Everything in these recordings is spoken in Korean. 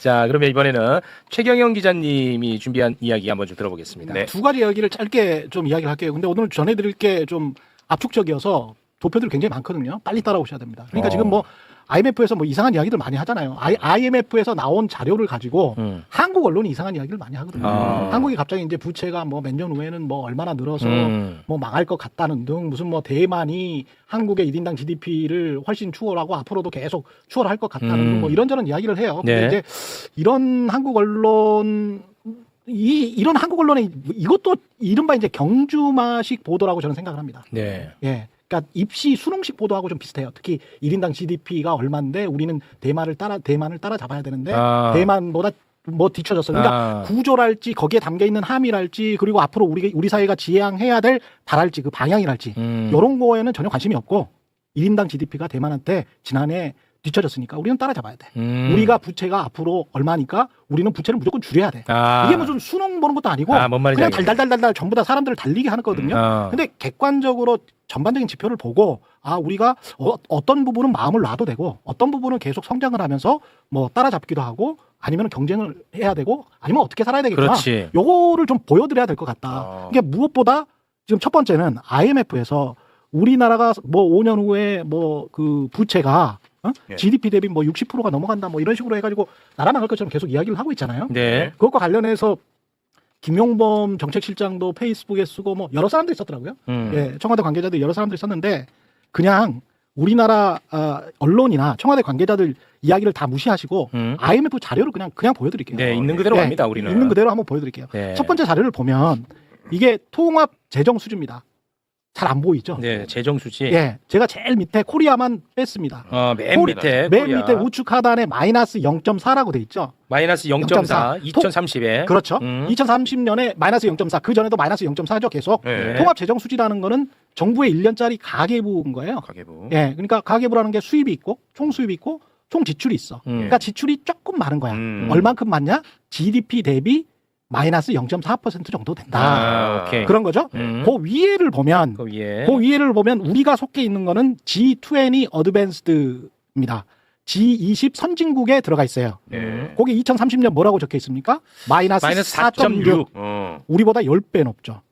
자, 그러면 이번에는 최경영 기자님이 준비한 이야기 한번 좀 들어보겠습니다. 네. 두 가지 이야기를 짧게 좀 이야기를 할게요. 근데 오늘 전해드릴 게 좀 압축적이어서 도표들이 굉장히 많거든요. 빨리 따라오셔야 됩니다. 그러니까 지금 뭐 IMF에서 뭐 이상한 이야기들 많이 하잖아요. IMF에서 나온 자료를 가지고 한국 언론이 이상한 이야기를 많이 하거든요. 한국이 갑자기 이제 부채가 뭐 몇 년 후에는 뭐 얼마나 늘어서 뭐 망할 것 같다는 등 무슨 뭐 대만이 한국의 1인당 GDP를 훨씬 추월하고 앞으로도 계속 추월할 것 같다는 등 뭐 이런저런 이야기를 해요. 근데 네. 이제 이런 한국 언론 이런 한국 언론의 이것도 이른바 이제 경주마식 보도라고 저는 생각을 합니다. 네. 예. 그러니까 입시 수능식 보도하고 좀 비슷해요. 특히 1인당 GDP가 얼마인데 우리는 대만을 따라잡아야 되는데 대만보다 뭐 뒤쳐졌어. 그러니까 구조랄지 거기에 담겨 있는 함의랄지 그리고 앞으로 우리 사회가 지향해야 될 바랄지 그 방향이랄지 이런 거에는 전혀 관심이 없고 1인당 GDP가 대만한테 지난해 뒤쳐졌으니까 우리는 따라잡아야 돼. 우리가 부채가 앞으로 얼마니까 우리는 부채를 무조건 줄여야 돼. 이게 무슨 수능 보는 것도 아니고 뭔 말인지 그냥 알겠네. 달달달달 전부 다 사람들을 달리게 하는 거거든요. 근데 객관적으로 전반적인 지표를 보고 우리가 어떤 부분은 마음을 놔도 되고 어떤 부분은 계속 성장을 하면서 뭐 따라잡기도 하고 아니면 경쟁을 해야 되고 아니면 어떻게 살아야 되겠구나. 그렇지. 요거를 좀 보여드려야 될 것 같다. 이게 무엇보다 지금 첫 번째는 IMF에서 우리나라가 뭐 5년 후에 뭐 그 부채가 예. GDP 대비 뭐 60%가 넘어간다 뭐 이런 식으로 해가지고 나라 망할 것처럼 계속 이야기를 하고 있잖아요. 네. 그것과 관련해서 김용범 정책실장도 페이스북에 쓰고 뭐 여러 사람들이 썼더라고요. 예, 청와대 관계자들 여러 사람들이 썼는데 그냥 우리나라 언론이나 청와대 관계자들 이야기를 다 무시하시고 IMF 자료를 그냥 보여드릴게요. 네, 있는 그대로 예, 갑니다, 우리는. 있는 그대로 한번 보여드릴게요. 네. 첫 번째 자료를 보면 이게 통합 재정 수준입니다. 잘 안 보이죠? 네, 재정 수지. 예, 제가 제일 밑에 코리아만 뺐습니다. 맨 밑에. 맨 코리아. 밑에 우측 하단에 마이너스 0.4라고 돼 있죠. 마이너스 0.4, 2030에. 그렇죠. 2030년에 마이너스 0.4, 그 전에도 마이너스 0.4죠, 계속. 네. 통합 재정 수지라는 거는 정부의 1년짜리 가계부인 거예요. 가계부. 예, 그러니까 가계부라는 게 수입이 있고, 총 수입이 있고, 총 지출이 있어. 그러니까 지출이 조금 많은 거야. 얼만큼 많냐? GDP 대비 마이너스 0.4% 정도 된다. 오케이. 그런 거죠. 그 위에를 보면, 그 위에. 그 위에를 보면 우리가 속해 있는 거는 G20 어드밴스드입니다. G20 선진국에 들어가 있어요. 네. 거기 2030년 뭐라고 적혀 있습니까? 마이너스 4.6. 우리보다 10배 높죠.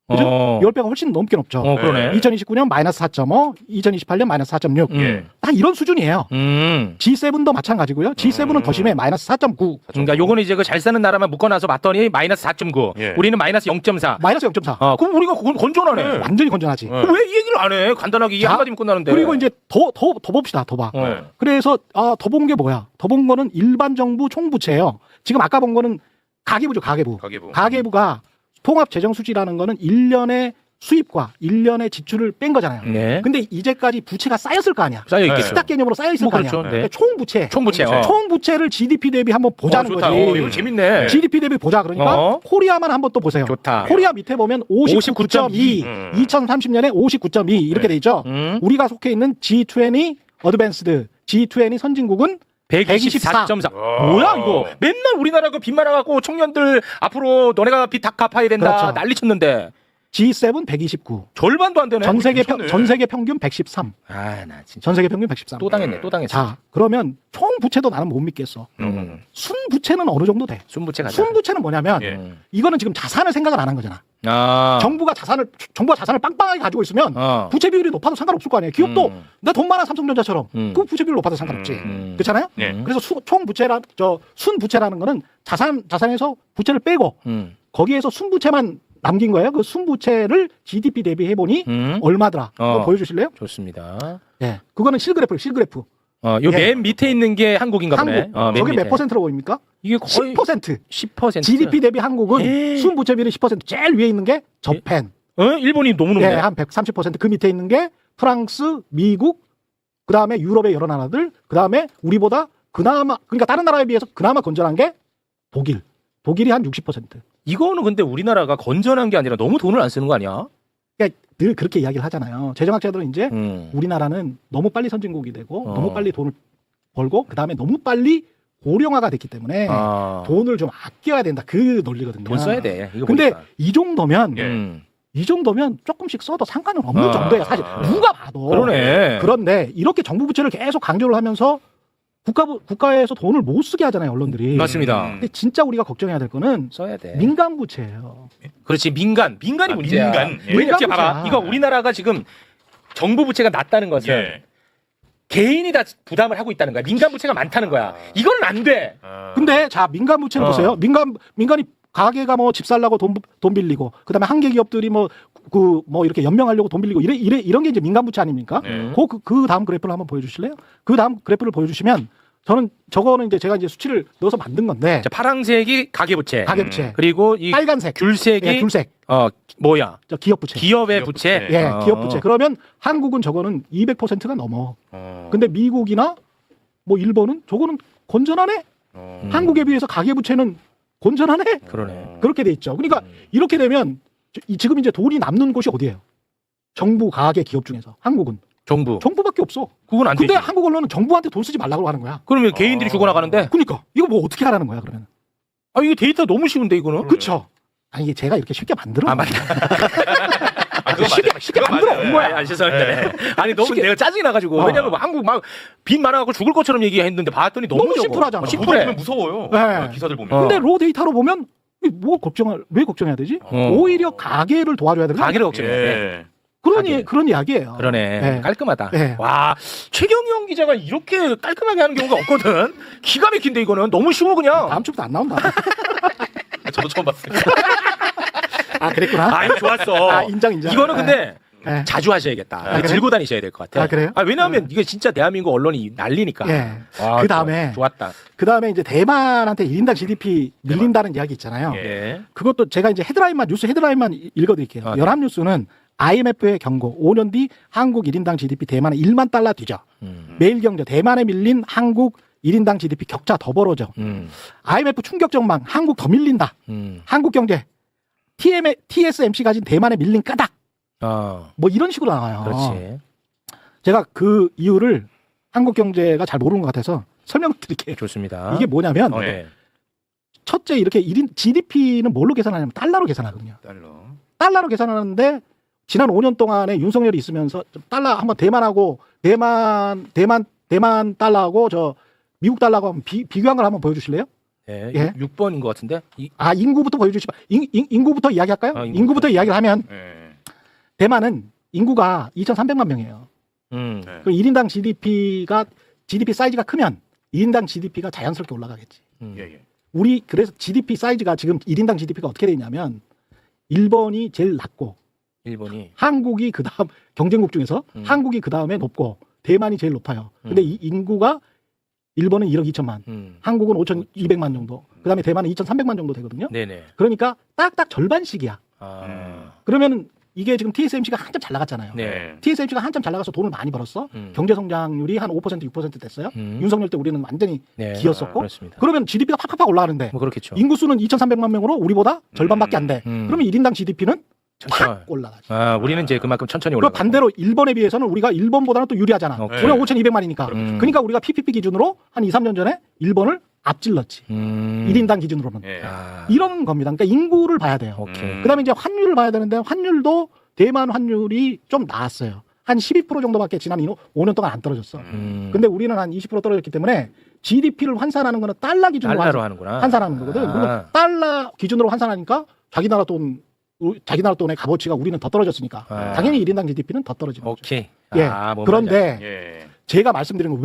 그죠? 10배가 훨씬 넘게 높죠. 그러네. 2029년 마이너스 4.5, 2028년 마이너스 4.6. 딱 이런 수준이에요. G7도 마찬가지고요. G7은 더 심해. 마이너스 4.9. 그러니까 요거는 이제 그 잘 사는 나라만 묶어놔서 봤더니 마이너스 4.9. 예. 우리는 마이너스 0.4. 마이너스 0.4. 그럼 우리가 건전하네. 완전히 건전하지. 왜 이 얘기를 안 해? 간단하게 이 자, 한마디면 끝나는데. 그리고 이제 더 봅시다. 더 봐. 그래서 더 본 게 뭐야? 더 본 거는 일반 정부 총부채예요. 지금 아까 본 거는 가계부죠. 가계부. 가계부가 통합 재정 수지라는 거는 1년의 수입과 1년의 지출을 뺀 거잖아요. 네. 근데 이제까지 부채가 쌓였을 거 아니야. 쌓여 있겠죠. 스탁 개념으로 쌓여 있을 뭐 거 아니야. 그렇죠. 네. 그러니까 총부채. 총부채. 총부채를 GDP 대비 한번 보자는 좋다. 거지. 이거 재밌네. GDP 대비 보자. 그러니까 코리아만 한번 또 보세요. 좋다. 코리아 밑에 보면 59.2, 2030년에 59.2 이렇게 돼 있죠. 우리가 속해 있는 G20 어드밴스드, G20 선진국은 124.4. 뭐야 이거? 맨날 우리나라 그 빚 많아갖고 청년들 앞으로 너네가 빚 다 갚아야 된다 그렇죠. 난리 쳤는데 G7 129. 절반도 안 되네. 전 세계 평균 113. 나 진짜 전 세계 평균 113. 또 당했네. 자, 그러면 총 부채도 나는 못 믿겠어. 순 부채는 어느 정도 돼? 순부채 가자. 순 부채는 뭐냐면 이거는 지금 자산을 생각을 안 한 거잖아. 정부가 자산을 빵빵하게 가지고 있으면 부채 비율이 높아도 상관없을 거 아니에요. 기업도 내 돈 많아 삼성전자처럼 그 부채 비율 높아도 상관없지. 그렇잖아요? 그래서 총 부채라 순 부채라는 거는 자산에서 부채를 빼고 거기에서 순 부채만 남긴 거예요. 그 순부채를 GDP 대비 해보니 얼마더라? 한번 보여주실래요? 좋습니다. 예, 그거는 실그래프예요. 실그래프. 요 맨 밑에 있는 게 한국인가 보네. 한국. 저게 몇 퍼센트로 보입니까? 이게 거의 10%. 10%. GDP 대비 한국은 순부채 비율이 10%. 제일 위에 있는 게 저펜. 일본이 너무 높네. 예, 한 130%. 그 밑에 있는 게 프랑스, 미국, 그 다음에 유럽의 여러 나라들, 그 다음에 우리보다 그나마, 그러니까 다른 나라에 비해서 그나마 건전한 게 독일. 독일이 한 60%. 이거는 근데 우리나라가 건전한 게 아니라 너무 돈을 안 쓰는 거 아니야? 그러니까 늘 그렇게 이야기를 하잖아요. 재정학자들은 이제 우리나라는 너무 빨리 선진국이 되고 너무 빨리 돈을 벌고 그 다음에 너무 빨리 고령화가 됐기 때문에 돈을 좀 아껴야 된다. 그 논리거든요. 돈 써야 돼. 이거 근데 보니까. 이 정도면 조금씩 써도 상관은 없는 정도야. 사실 누가 봐도. 그러네. 그런데 이렇게 정부 부채를 계속 강조를 하면서 국가에서 돈을 못 쓰게 하잖아요, 언론들이. 맞습니다. 근데 진짜 우리가 걱정해야 될 거는 써야 돼. 민간 부채예요. 그렇지 민간이 문제야. 민간. 예. 왜냐면 민간 봐봐. 부채야. 이거 우리나라가 지금 정부 부채가 낮다는 것은 예. 개인이 다 부담을 하고 있다는 거야. 민간 부채가 많다는 거야. 이거는 안 돼. 근데 자 민간 부채는 보세요. 민간이 가게가 뭐 집 살라고 돈 빌리고 그다음에 한계 기업들이 뭐 이렇게 연명하려고 돈 빌리고 이런 게 이제 민간 부채 아닙니까? 그 다음 그래프를 한번 보여주실래요? 그 다음 그래프를 보여주시면 저거는 이제 제가 이제 수치를 넣어서 만든 건데 자, 파란색이 가계부채. 가계부채 그리고 이 빨간색 귤색이 예, 귤색 뭐야? 저 기업 부채 기업의 부채. 예 기업 부채 그러면 한국은 저거는 200%가 넘어. 근데 미국이나 뭐 일본은 저거는 건전하네. 한국에 비해서 가계 부채는 건전하네. 그러네. 그렇게 돼 있죠. 그러니까 이렇게 되면 지금 이제 돈이 남는 곳이 어디예요? 정부, 가계, 기업 중에서 한국은 정부밖에 없어. 그건 안 되지. 근데 한국 언론은 정부한테 돈 쓰지 말라고 하는 거야. 그러면 개인들이 주고 나가는데. 그러니까 이거 뭐 어떻게 하라는 거야 그러면? 아 이게 데이터 너무 쉬운데 이거는. 그렇죠. 아니 이게 제가 이렇게 쉽게 만들어. 아 맞다. 쉽게 만들어 온 거야. 죄송합니다. 아니 너무 내가 짜증이 나가지고 왜냐면 뭐 한국 막 빚 많아갖고 죽을 것처럼 얘기했는데 봤더니 너무 적어. 심플하잖아. 심플해. 무서워요. 네. 기사들 보면. 근데 로 데이터로 보면 왜 걱정해야 되지? 오히려 가계를 도와줘야 되는 거야. 가게를 걱정해. 예. 그런 이야기예요. 그러네. 네. 깔끔하다. 네. 와, 최경영 기자가 이렇게 깔끔하게 하는 경우가 없거든. 기가 막힌데 이거는 너무 쉬워 그냥. 다음 주부터 안 나온다. 저도 처음 봤어요. 아 그랬구나. 아, 이거 좋았어. 아, 인정. 이거는 근데 네. 자주 하셔야겠다. 아, 그래? 들고 다니셔야 될 것 같아. 아, 그래요? 왜냐하면 이게 진짜 대한민국 언론이 난리니까. 예. 와, 그다음에 좋았다. 그다음에 이제 대만한테 1인당 GDP 밀린다는 이야기 있잖아요. 예. 그것도 제가 이제 뉴스 헤드라인만 읽어드릴게요. 아, 네. 연합뉴스는 IMF의 경고 5년 뒤 한국 1인당 GDP 대만은 1만 달러 뒤져. 매일경제 대만에 밀린 한국 1인당 GDP 격차 더 벌어져. IMF 충격 전망 한국 더 밀린다. 한국경제 TSMC 가진 대만에 밀린 까닭. 뭐 이런 식으로 나와요. 그렇지. 제가 그 이유를 한국경제가 잘 모르는 것 같아서 설명을 드릴게요. 좋습니다. 이게 뭐냐면 네. 첫째 이렇게 1인 GDP는 뭘로 계산하냐면 달러로 계산하거든요. 달러로 계산하는데 지난 5년 동안에 윤석열이 있으면서 달러 한번 대만 달러하고 저 미국 달러하고 한번 비교한 걸 한번 보여주실래요? 예. 예. 6번인 것 같은데. 인구부터 보여주시면 인구부터 이야기할까요? 인구부터. 인구부터 이야기를 하면 예. 대만은 인구가 2,300만 명이에요. 그 1인당 GDP 사이즈가 크면 1인당 GDP가 자연스럽게 올라가겠지. 예. 우리 그래서 GDP 사이즈가 지금 1인당 GDP가 어떻게 돼 있냐면 일본이 제일 낮고 일본이 한국이 그다음 경쟁국 중에서 한국이 그다음에 높고 대만이 제일 높아요. 근데 이 인구가 일본은 1억 2천만, 한국은 5,200만 정도, 그다음에 대만은 2,300만 정도 되거든요. 네네. 그러니까 딱딱 절반씩이야. 그러면 이게 지금 TSMC가 한참 잘 나갔잖아요. 네. TSMC가 한참 잘 나가서 돈을 많이 벌었어. 경제 성장률이 한 5% 6% 됐어요. 윤석열 때 우리는 완전히 네. 기었었고. 그렇습니다. 그러면 GDP가 팍팍팍 올라가는데 뭐 그렇겠죠. 인구수는 2,300만 명으로 우리보다 절반밖에 안 돼. 그러면 1인당 GDP는 팍 올라가지. 우리는 이제 그만큼 천천히 그 올라가. 반대로 일본에 비해서는 우리가 일본보다는 또 유리하잖아. 오케이. 우리가 5,200만이니까. 그러니까 우리가 PPP 기준으로 한 2, 3년 전에 일본을 앞질렀지. 1인당 기준으로는. 예. 이런 겁니다. 그러니까 인구를 봐야 돼요. 오케이. 그다음에 이제 환율을 봐야 되는데 환율도 대만 환율이 좀 나았어요. 한 12% 정도밖에 지난 5년 동안 안 떨어졌어. 근데 우리는 한 20% 떨어졌기 때문에 GDP를 환산하는 거는 달러 기준으로 달러로 하는구나. 환산하는 거거든. 그러면 달러 기준으로 환산하니까 자기 나라 돈의 값어치가 우리는 더 떨어졌으니까 당연히 1인당 GDP는 더 떨어지는 거죠. 오케이. 예. 뭔 그런데 예. 제가 말씀드린 건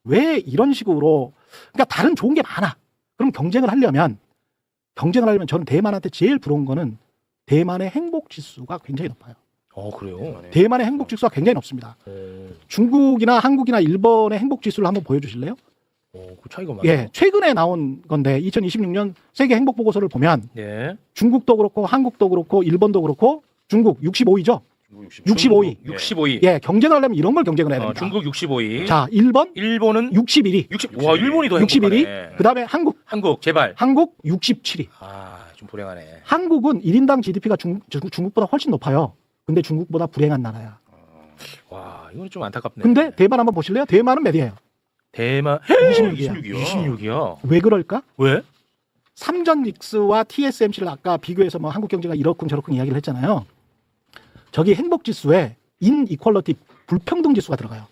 왜 이런 식으로 그러니까 다른 좋은 게 많아. 그럼 경쟁을 하려면 저는 대만한테 제일 부러운 거는 대만의 행복 지수가 굉장히 높아요. 그래요? 대만의 행복 지수가 굉장히 높습니다. 중국이나 한국이나 일본의 행복 지수를 한번 보여주실래요? 그 차이가 많아요. 예, 최근에 나온 건데 2026년 세계 행복 보고서를 보면 예. 중국도 그렇고 한국도 그렇고 일본도 그렇고 중국 65위죠. 65위. 65위. 예, 경쟁을 하려면 이런 걸 경쟁을 해야 됩니다. 중국 65위. 자, 일본은 61위. 61위. 와, 일본이 더 61위. 행복하네. 그다음에 한국 제발. 67위. 좀 불행하네. 한국은 1인당 GDP가 중국보다 훨씬 높아요. 근데 중국보다 불행한 나라야. 와, 이건 좀 안타깝네. 근데 대만 한번 보실래요? 대만은 몇 위예요? 대만 26위야. 26이요. 왜 그럴까? 왜? 삼전닉스와 TSMC를 아까 비교해서 뭐 한국 경제가 이렇군 저렇군 이야기를 했잖아요. 저기 행복 지수에 인이퀄러티 불평등 지수가 들어가요.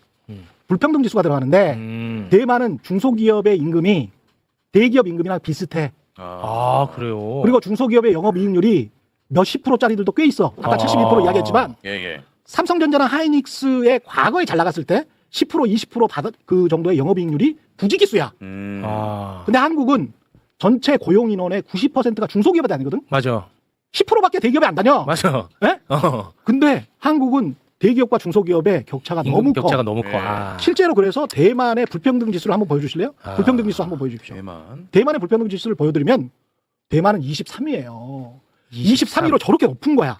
불평등 지수가 들어가는데 대만은 중소기업의 임금이 대기업 임금이랑 비슷해. 아, 그래요. 그리고 중소기업의 영업이익률이 몇십 %짜리들도 꽤 있어. 아까 72% 이야기했지만 예, 예. 삼성전자랑 하이닉스의 과거에 잘 나갔을 때 10% 20% 받은 그 정도의 영업이익률이 부지기수야. 근데 한국은 전체 고용 인원의 90%가 중소기업에 다니거든. 맞아. 10%밖에 대기업에 안 다녀. 맞아. 예? 근데 한국은 대기업과 중소기업의 격차가 너무 커. 격차가 너무 커. 네. 아. 실제로 그래서 대만의 불평등 지수를 한번 보여주실래요? 불평등 지수 한번 보여주십시오. 대만. 대만의 불평등 지수를 보여드리면 대만은 23위예요. 23위로 저렇게 높은 거야.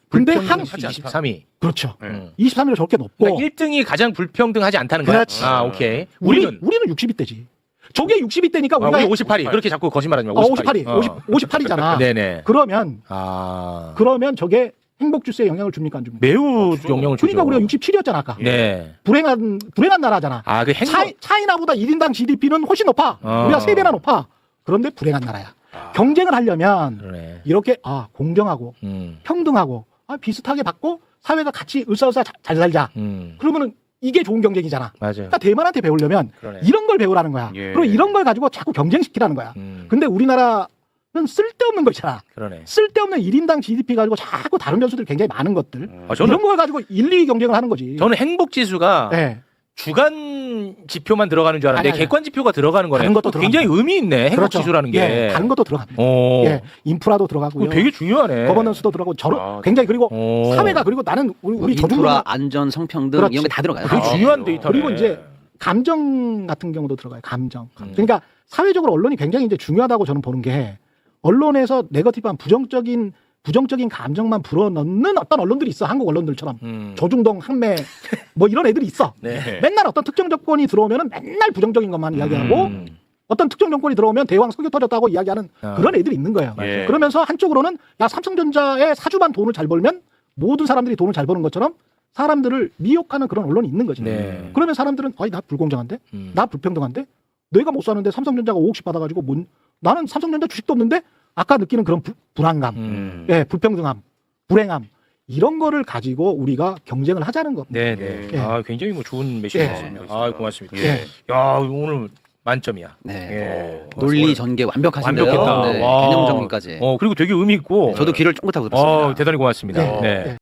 근데 불평등 한 23위. 그렇죠. 네. 23위로 저렇게 높고 그러니까 1등이 가장 불평등하지 않다는 거야. 그렇지. 아, 오케이. 우리는 60위대지. 저게 60위대니까 우리가 우리 58위. 그렇게 자꾸 거짓말하지 마. 58위. 58위잖아. 네네. 그러면 아. 그러면 저게 행복 주스에 영향을 줍니까 안 줍니까? 매우 영향을 주죠. 그러니까 우리가 67위였잖아 아까. 네. 불행한 나라잖아. 아, 그 행복. 차이나보다 1인당 GDP는 훨씬 높아. 우리가 3배나 높아. 그런데 불행한 나라야. 경쟁을 하려면 그러네. 이렇게 공정하고 평등하고 비슷하게 받고 사회가 같이 을사을사 잘 살자. 그러면은 이게 좋은 경쟁이잖아. 맞아요. 그러니까 대만한테 배우려면 그러네. 이런 걸 배우라는 거야. 예. 그리고 이런 걸 가지고 자꾸 경쟁시키라는 거야. 근데 우리나라는 쓸데없는 거 있잖아. 그러네. 쓸데없는 1인당 GDP 가지고 자꾸 다른 변수들이 굉장히 많은 것들. 이런 걸 가지고 1, 2위 경쟁을 하는 거지. 저는 행복 지수가 네. 주간 지표만 들어가는 줄 알았는데 아니. 객관 지표가 들어가는 거네. 다른 것도 굉장히 의미 있네. 행복 그렇죠. 지수라는 게. 예, 다른 것도 들어갑니다. 오. 예, 인프라도 들어가고요. 되게 중요하네. 거버넌스도 들어가고 굉장히 그리고 오. 사회가 그리고 나는 우리 인프라, 저중고등 안전, 성평등 그렇지. 이런 게 다 들어가요. 되게 중요한 데이터네. 그리고 이제 감정 같은 경우도 들어가요. 감정. 그러니까 사회적으로 언론이 굉장히 이제 중요하다고 저는 보는 게 언론에서 네거티브한 부정적인 감정만 불어넣는 어떤 언론들이 있어. 한국 언론들처럼. 조중동, 항매 뭐 이런 애들이 있어. 네. 맨날 어떤 특정 정권이 들어오면은 맨날 부정적인 것만 이야기하고 어떤 특정 정권이 들어오면 대왕 석유 터졌다고 이야기하는 그런 애들이 있는 거예요. 예. 그러면서 한쪽으로는 야 삼성전자의 사주만 돈을 잘 벌면 모든 사람들이 돈을 잘 버는 것처럼 사람들을 미혹하는 그런 언론이 있는 거지. 네. 그러면 사람들은 나 불공정한데? 나 불평등한데? 내가 못 사는데 삼성전자가 5억씩 받아가지고 나는 삼성전자 주식도 없는데 아까 느끼는 그런 불안감, 예, 불평등함, 불행함 이런 거를 가지고 우리가 경쟁을 하자는 겁니다. 네네. 예. 아, 굉장히 뭐 좋은 메시지였습니다. 아, 고맙습니다. 예. 야, 오늘 만점이야. 네. 예. 논리 전개 완벽하신데요. 완벽했다. 네, 와. 개념 정리까지. 그리고 되게 의미 있고. 저도 귀를 쫑긋하고 들었습니다. 대단히 고맙습니다. 네. 네. 네.